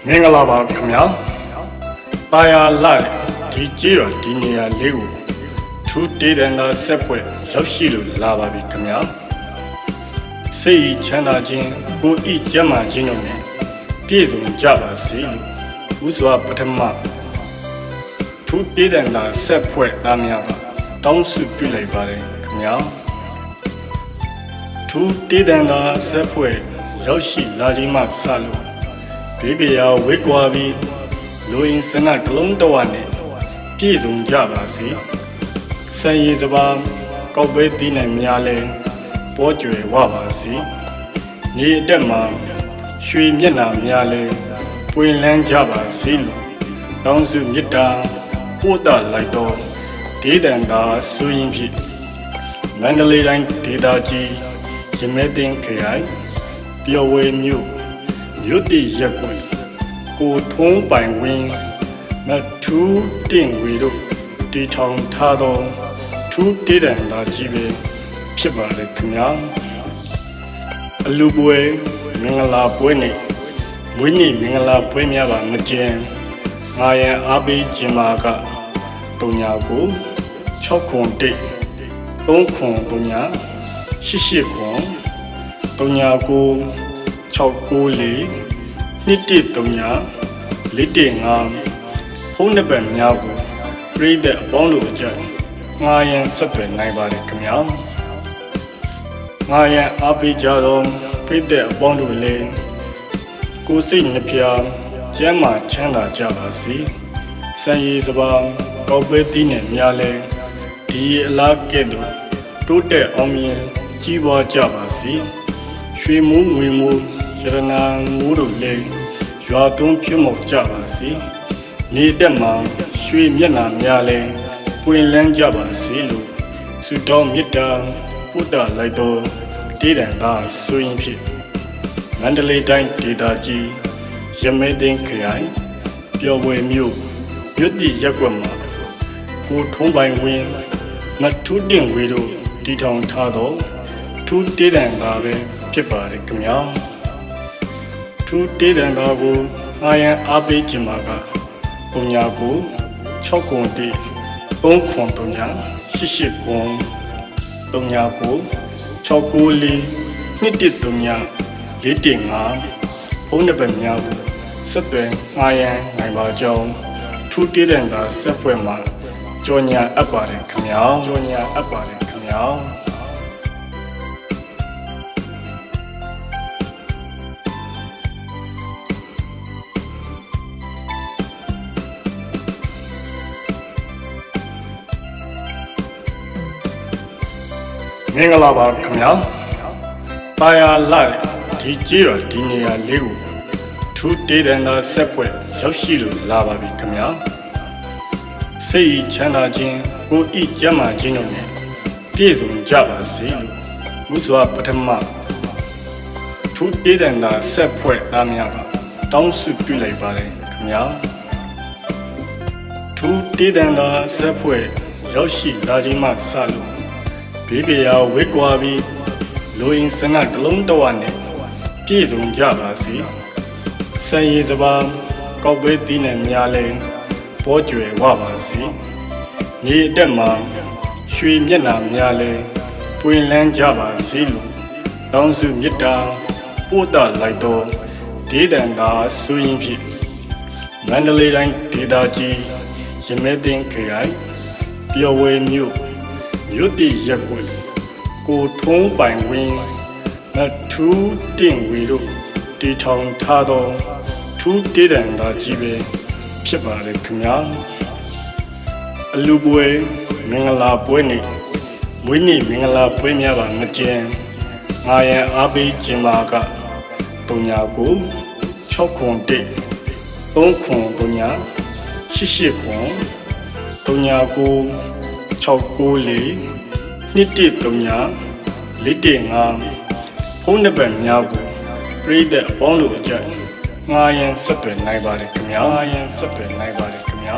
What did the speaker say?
မင်္ဂလာပါခင်ဗျာတာယာလာဒီကြေးတော်ဒီနေရာလေးကိုထူးတေးတဲ့နာဆက်ပွဲရောက်ရှိလို့လာပါပြီခင်ဗျာစိတ်ချမ်းသာခြင်းကိုယ်ဤကျမ်းမာခြင်းတို့နဲ့ပြည့်စုံကြပါစေလို့ဥစွာပထမထူးတေးတဲ့နာဆက်ပွဲသားများပါတောင်းစုပြုလိုက်ပါတယ်ခင်ဗျာထူးတေးတဲ့နာဆက်ပွဲရောက်ရှိလာခြင်းမှစလို့ဘေးပြာဝေကွာပြီးလူရင်းစနတလုံးတဝနဲ့ပြည့်စုံကြပါစေဆန်ရည်စပါးကောက်ပဲတီးနဲ့များလဲပေါ်ကျွယ်ဝပါစေညီအတက်မှာရွှေမျက်နှာများလဲပွင့်လန်းကြပါစေလို့တောင်းစုမြတ်တာပို့တာလိုက်တော့ဒေသန္တာဆိုရင်ဖြစ်မန္တလေးတိုင်းဒေသကြီးရမဲတင်ခရိုင်ပျော်ဝေမြို့မြို့တည်ရက်ကွယ်ကိုထုံးပိုင်ဝင်းမထူးတင်ဝေတို့တီထောင်ထားသောထူးတေးတံသာကြီးပဲဖြစ်ပါလေခင်ဗျာအလူပွဲမင်္ဂလာပွဲနဲ့မွေးနေ့မင်္ဂလာပွဲများပါမကျန်ငါရန်အားပေးခြင်းမာကတုံညာကို6ခွန်တိတ်3ခွန်တုံညာ88ခွန်တုံညာကို694နှစ်တိတုံညာလက်တေငါဖုန်းနံပါတ်များကိုပြည်တဲ့အပေါင်းတို့အကြငါရန်ဆက်သွယ်နိုင်ပါတယ်ခင်ဗျာငါရန်အားပေးကြသောပြည်တဲ့အပေါင်းတို့လည်းကိုယ်စိတ်နှပြကျမ်းမာချမ်းသာကြပါစေစံရည်စပါးကောက်ပဲတီးနဲ့များလဲဒီအလားကဲ့သို့တိုးတက်အောင်မြင်ကြီးပွားကြပါစေရွှေမိုးငွေမိုးရတနာငိုးတို့လည်းရွာသွန်းပြမောက်ကြပါစေနေတက်မှာရွှေမျက်နှာများလဲပွင့်လန်းကြပါစေလို့ဆုတောင်းမေတ္တာပို့တာလိုက်တော့တေးတံသာဆိုရင်ဖြစ်မန္တလေးတိုင်းဒေသကြီးရမဲတင်ခရိုင်ပျော်ဝေမြို့မြို့တည်ရက်ကွက်မှာကိုထုံးပိုင်ဝင်းမထူးတင်ဝေတို့တီထောင်ထားတော့ထူးတေးတံသာပဲဖြစ်ပါတယ်ခင်ဗျာထူးတေးတံသာကိုအားရန်အားပေးခြင်းမှာကပုံညာကို6ခွန်တိ3ခွန်တုံညာ88ခွန်တုံညာကို694နှစ်တိတုံညာ415ဖုန်းနံပါတ်များကိုဆက်သွယ်အားရန်နိုင်ပါကြောင်းထူးတေးတံသာဆက်ဖွဲ့မှာကြော်ညာအပ်ပါတယ်ခင်ဗျာကြော်ညာအပ်ပါတယ်ခင်ဗျာမင်္ဂလာပါခင်ဗျာတာယာလာဒီကြေးတော်ဒီနေရာလေးကိုထူးတေးတံသာဆက်ပွဲရောက်ရှိလို့လာပါပြီခင်ဗျာစိတ်ချမ်းသာခြင်းကိုယ်ဤကျမ်းမာခြင်းတို့နဲ့ပြည့်စုံကြပါစေလို့ဥစွာပထမထူးတေးတံသာဆက်ပွဲသားများကတောင်းစုပြုလိုက်ပါတယ်ခင်ဗျာထူးတေးတံသာဆက်ပွဲရောက်ရှိလာခြင်းမှစလို့ဘေးပြာဝေကွာပြီးလူရင်းစနတလုံးတဝနဲ့ပြည့်စုံကြပါစေစံရည်စပါးကောက်ပဲတီးနဲ့များလဲပေါ်ကျွယ်ဝပါစေညီအတက်မှာရွှေမျက်နှာများလဲပွင့်လန်းကြပါစေလို့တောင်းစုမေတ္တာပို့တာလိုက်တော့ဒေသန္တာဆိုရင်ဖြစ်မန္တလေးတိုင်းဒေသကြီးရမဲတင်ခရိုင်ပျော်ဝေမြို့မြို့တည်ရက်ကွယ်ကိုထုံးပိုင်ဝင်းမထူးတင်ဝေတို့တီထောင်ထားသောထူးတေးတံသာကြီးပဲဖြစ်ပါလေခင်ဗျာအလူပွဲမင်္ဂလာပွဲနဲ့မွေးနေ့မင်္ဂလာပွဲများပါမကျန်ငါရန်အားပေးခြင်းမာကတုံညာကို6ခွန်တိတ်3ခွန်တုံညာ88ခွန်တုံညာကို694နှစ်တိတုံညာ415ဖုန်းနံပါတ်များကိုပြည်တဲ့အပေါင်းတို့အကြငါရန်ဆက်သွယ်နိုင်ပါတယ်ခင်ဗျာငါရန်ဆက်သွယ်နိုင်ပါတယ်ခင်ဗျာ